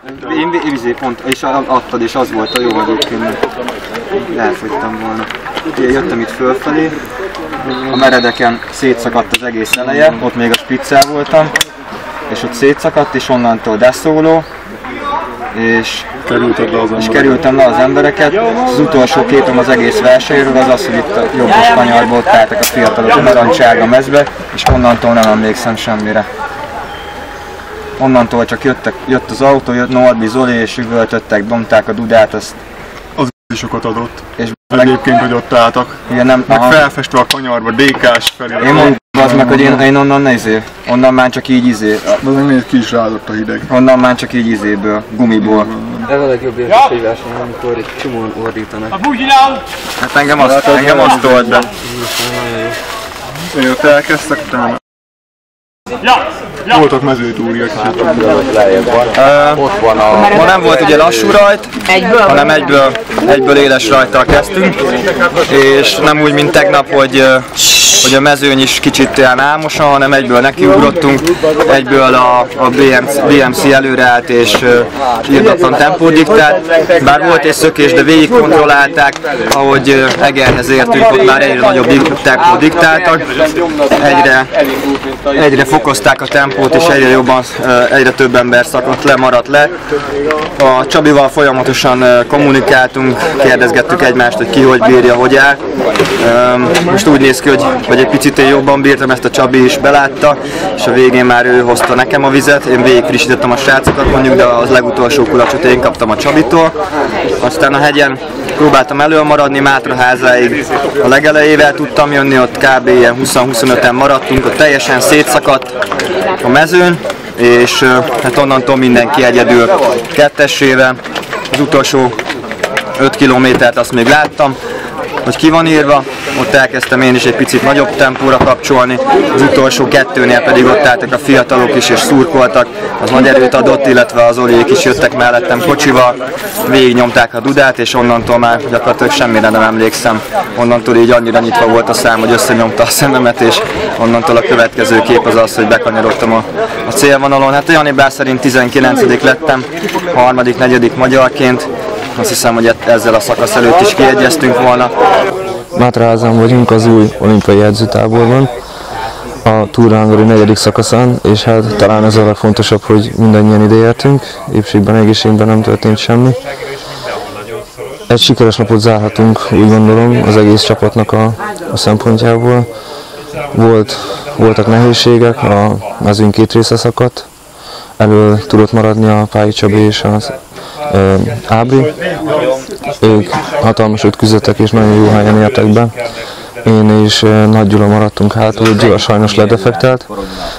Én pont, és adtad, és az volt a jó egyébként. Elfogytam volna. Jöttem itt fölfelé, a meredeken szétszakadt az egész eleje, ott még a spiccel voltam, és ott szétszakadt, és onnantól deszóló, és kerültem le az embereket. Az utolsó képem az egész versenyről az az, hogy itt a jobbos kanyarból ott álltak a fiatalok a narancssárga mezbe, és onnantól nem emlékszem semmire. Onnantól csak jött az autó, jött Norbi, Zoli, és üvöltöttek, domták a dudát, azt... Az sokat adott. És egyébként, hogy ott álltak. Igen, nem, meg felfestve a kanyarba, DK-s felé. Én mondom az meg, hogy én onnan onnan már csak így Az meg még ki is ráadott a hideg. Onnan már csak így gumiból. Ez a legjobb értékű verseny, amikor egy csomóan ordítanak. Hát engem azt tolt be. Én ott elkezdtek, utána. Voltak mezőtúriak is. Ma nem volt ugye lassú rajt, hanem egyből éles rajttal kezdtünk, és nem úgy, mint tegnap, hogy a mezőny is kicsit olyan álmosan, hanem egyből nekiugrottunk, egyből a BMC előreállt és írdatlan tempót diktált. Bár volt egy szökés, de végig kontrollálták, ahogy Egerhez értünk, ott már egyre nagyobb tempót diktáltak, egyre fokozták a tempót, és egyre több ember szakadt le, maradt le. A Csabival folyamatosan kommunikáltunk, kérdezgettük egymást, hogy ki hogy bírja, hogy áll. Most úgy néz ki, hogy egy picit én jobban bírtam, ezt a Csabi is belátta, és a végén már ő hozta nekem a vizet. Én végig frissítettem a srácokat mondjuk, de az legutolsó kulacsot én kaptam a Csabitól. Aztán a hegyen próbáltam előmaradni, Mátraházáig a legelejével tudtam jönni, ott kb. 20-25-en maradtunk, ott teljesen szétszakadt a mezőn, és hát onnantól mindenki egyedül kettessével. Az utolsó 5 kilométert azt még láttam, hogy ki van írva, ott elkezdtem én is egy picit nagyobb tempóra kapcsolni, az utolsó 2-nél pedig ott álltak a fiatalok is és szurkoltak, az nagy erőt adott, illetve az Oliék is jöttek mellettem kocsival, végignyomták a dudát, és onnantól már gyakorlatilag semmire nem emlékszem. Onnantól így annyira nyitva volt a szám, hogy összenyomta a szememet, és onnantól a következő kép az az, hogy bekanyarodtam a célvonalon. Hát Janibál szerint 19. lettem, 3., 4. magyarként. Azt hiszem, hogy ezzel a szakasz előtt is kiegyeztünk volna. Mátraházán vagyunk, az új olimpiai edzőtáborban, a Tour de Hungary 4. szakaszán, és hát talán ez a legfontosabb, hogy mindannyian ideértünk, épségben, egészségben nem történt semmi. Egy sikeres napot zárhatunk, úgy gondolom, az egész csapatnak a szempontjából. Voltak nehézségek, a mezőny 2 része szakadt, elől tudott maradni a Pályi Csabi és az Ábri. Ők hatalmas küzdöttek és nagyon jó helyen értek be. Én és Nagy Gyula maradtunk hátul, Gyula sajnos ledefektált,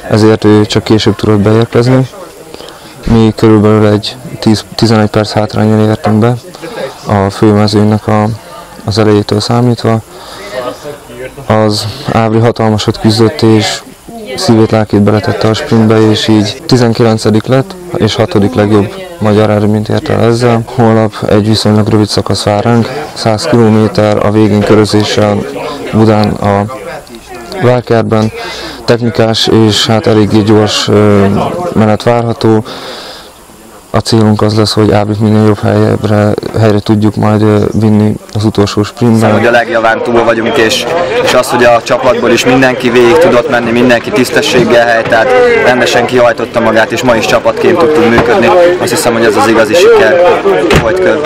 ezért ő csak később tudott beérkezni. Mi körülbelül egy 11 perc hátránnyal értünk be a főmezőnynek az elejétől számítva. Az Ábri hatalmasat küzdött és szívét, lelkét beletette a sprintbe, és így 19. lett, és 6. legjobb magyar eredményt ért el ezzel. Holnap egy viszonylag rövid szakasz vár ránk, 100 km a végén körözéssel Budán a Várkertben. Technikás és hát eléggé gyors menet várható. A célunk az lesz, hogy Ábrit minél jobb helyre tudjuk majd vinni az utolsó sprintben. Hogy a legjaván túl vagyunk, és az, hogy a csapatból is mindenki végig tudott menni, mindenki tisztességgel helytált, rendesen kihajtotta magát, és ma is csapatként tudtunk működni. Azt hiszem, hogy ez az igazi siker, hogy